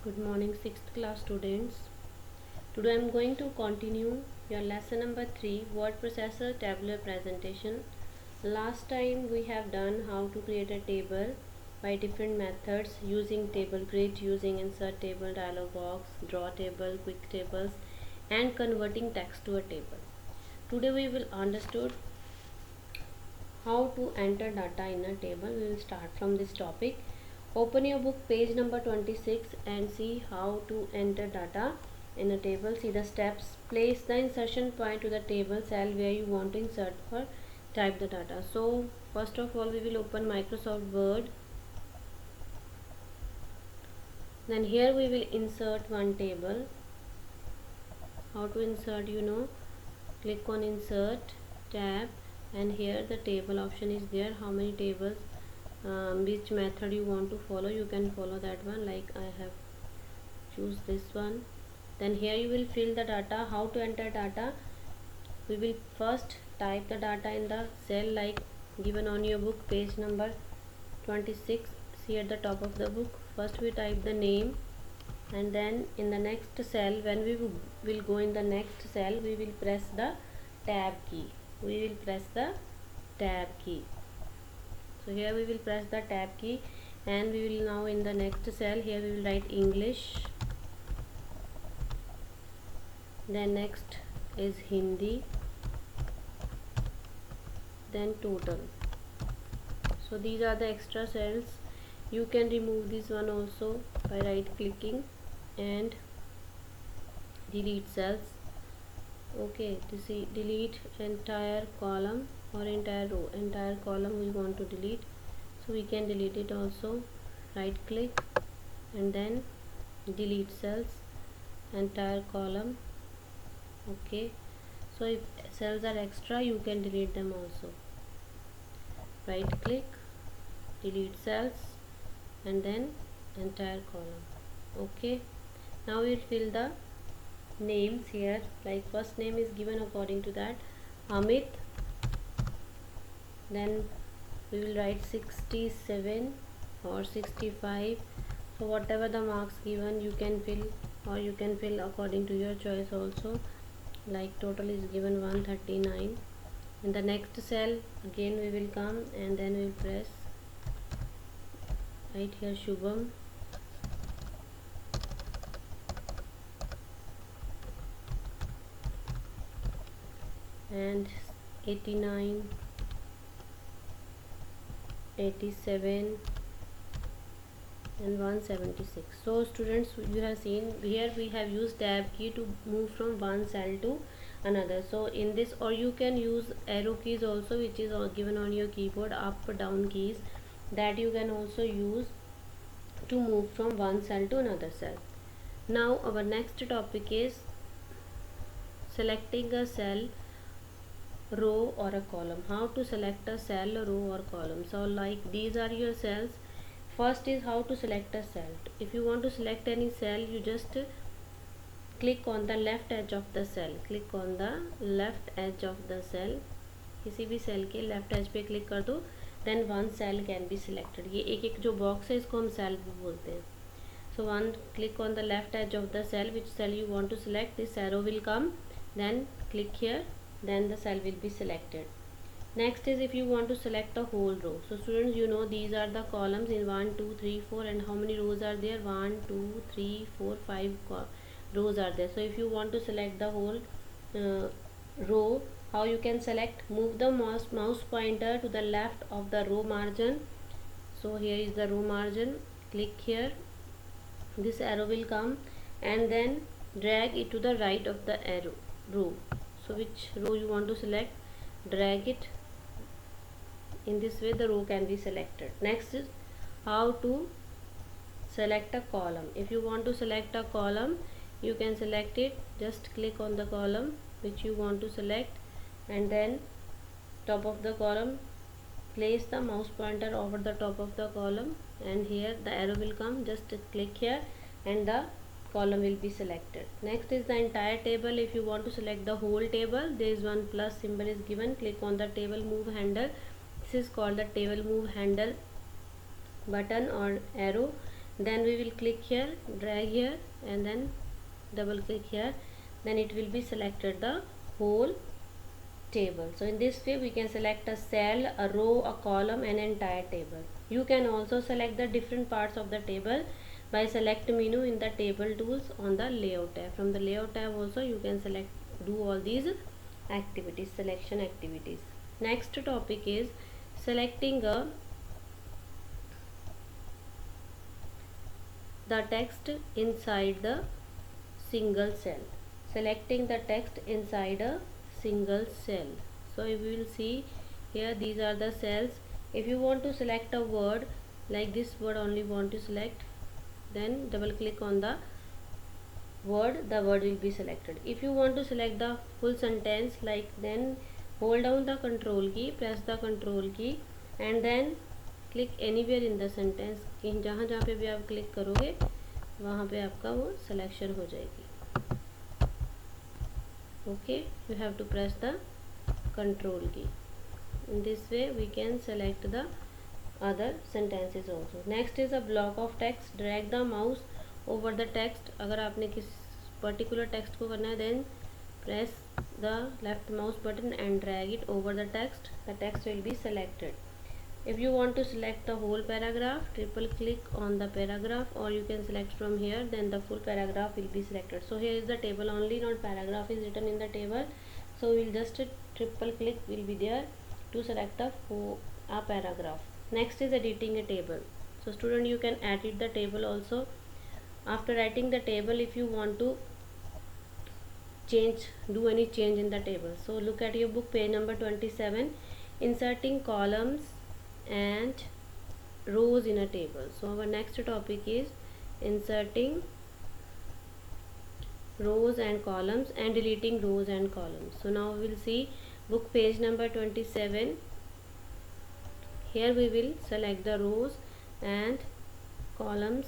Good morning, 6th class students. Today I am going to continue your lesson number 3, word processor tabular presentation. Last time we have done how to create a table by different methods using table grid, using insert table, dialog box, draw table, quick tables, and converting text to a table. Today we will understood how to enter data in a table. We will start from this topic. Open your book page number 26 and see how to enter data in a table. See the steps. Place the insertion point to the table cell where you want to insert or type the data. So first of all we will open Microsoft Word. Then here we will insert one table. How to insert, click on insert tab, and here the table option is there. How many tables, which method you want to follow, you can follow that one. Like I have choose this one. Then here you will fill the data. How to enter data? We will first type the data in the cell like given on your book page number 26. See at the top of the book, first we type the name, and then in the next cell, when we will go in the next cell, we will press the tab key. So here we will press the tab key, and we will now in the next cell, here we will write English, then next is Hindi, then total. So these are the extra cells. You can remove this one also by right clicking and delete cells. Okay, to see delete entire column or entire row. Entire column we want to delete, so we can delete it also. Right click and then delete cells, entire column. Okay, so if cells are extra, you can delete them also. Right click, delete cells, and then entire column. Okay, now we'll fill the names here. Like first name is given according to that, Amit. Then we will write 67 or 65. So whatever the marks given, you can fill, or you can fill according to your choice also. Like total is given 139. In the next cell again we will come, and then we will press right here Shubham, and 89, 87, and 176. So students, you have seen here we have used tab key to move from one cell to another. So in this, or you can use arrow keys also, which is given on your keyboard, up down keys, that you can also use to move from one cell to another cell. Now our next topic is selecting a cell, row or a column. How to select a cell, row or column. So like these are your cells. First is how to select a cell. If you want to select any cell, you just click on the left edge of the cell. Click on the left edge of the cell. किसी भी cell के left edge पे click कर दो, then one cell can be selected. ये एक एक जो बॉक्स है इसको हम सेल भी बोलते हैं. So one click on the left edge of the cell, which cell you want to select, this arrow will come, then click here, then the cell will be selected. Next is if you want to select a whole row. So students, you know these are the columns in 1 2 3 4, and how many rows are there? 1 2 3 4 5 rows are there. So if you want to select the whole row, how you can select? Move the mouse pointer to the left of the row margin. So here is the row margin. Click here, this arrow will come, and then drag it to the right of the row. So which row you want to select, drag it. In this way the row can be selected. Next is how to select a column. If you want to select a column, you can select it. Just click on the column which you want to select, and then top of the column, place the mouse pointer over the top of the column, and here the arrow will come. Just click here and the column will be selected. Next is the entire table. If you want to select the whole table, there is one plus symbol is given. Click on the table move handle. This is called the table move handle button or arrow, then we will click here, drag here, and then double click here, then it will be selected the whole table. So in this way we can select a cell, a row, a column, and an entire table. You can also select the different parts of the table by select menu in the table tools on the layout tab. From the layout tab also you can do all these activities, selection activities. Next topic is selecting the text inside the single cell. Selecting the text inside a single cell. So we will see here, these are the cells. If you want to select a word, like this word only want to select, then double click on the word will be selected. If you want to select the full sentence, like, then hold down the control key, press the control key, and then click anywhere in the sentence. जहाँ जहाँ पे भी आप click करोगे वहाँ पे आपका वो सिलेक्शन हो जाएगी. Okay, you have to press the control key. In this way we can select the other sentences also. Next is a block of text. Drag the mouse over the text. अगर आपने किस particular text को करना है, then press the left mouse button and drag it over the text. The text will be selected. If you want to select the whole paragraph, triple click on the paragraph, or you can select from here, then the full paragraph will be selected. So here is the table only, not paragraph is written in the table. So we'll just triple click will be there to select a paragraph. Next is editing a table. So student, you can edit the table also. After writing the table, if you want to do any change in the table, so look at your book, page number 27, inserting columns and rows in a table. So our next topic is inserting rows and columns and deleting rows and columns. So now we will see book page number 27. Here we will select the rows and columns,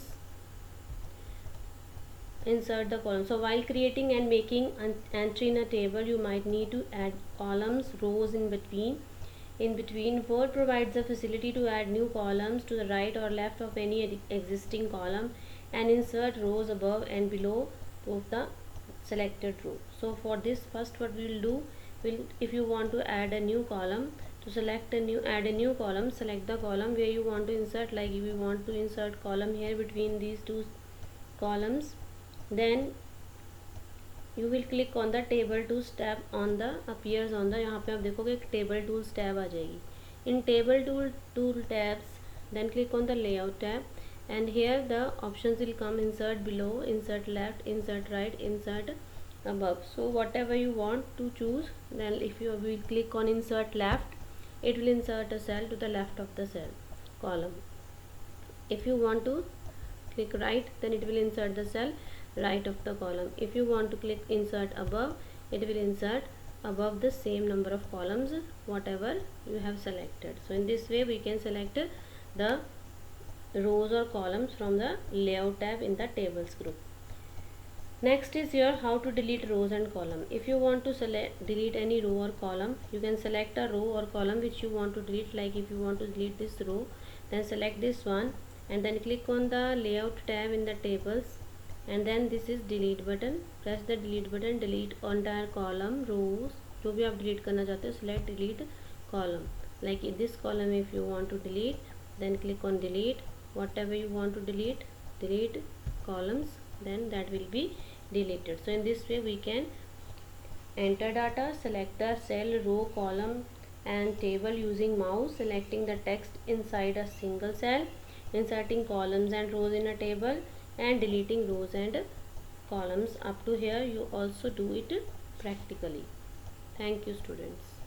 insert the column. So while creating and making an entry in a table, you might need to add columns, rows in between. Word provides the facility to add new columns to the right or left of any existing column and insert rows above and below of the selected row. So for this, first what we will do, if you want to add a new column, to add a new column, select the column where you want to insert. Like if you want to insert column here between these two columns, then you will click on the table tools tab on the appears on the, यहाँ पे आप देखोगे एक table tools tab आ जाएगी. In table tool tabs, then click on the layout tab, and here the options will come: insert below, insert left, insert right, insert above. So whatever you want to choose, then if you will click on insert left, it will insert a cell to the left of the cell column. If you want to click right, then it will insert the cell right of the column. If you want to click insert above, it will insert above the same number of columns whatever you have selected. So in this way we can select the rows or columns from the layout tab in the tables group. Next is here how to delete rows and column. If you want to delete any row or column, you can select a row or column which you want to delete. Like if you want to delete this row, then select this one and then click on the layout tab in the tables, and then this is delete button. Press the delete button, delete entire column, rows, जो भी आप delete करना चाहते हो, select delete column. Like in this column if you want to delete, then click on delete. Whatever you want to delete columns, then that will be deleted. So in this way we can enter data, select the cell, row, column and table using mouse, selecting the text inside a single cell, inserting columns and rows in a table, and deleting rows and columns. Up to here you also do it practically. Thank you students.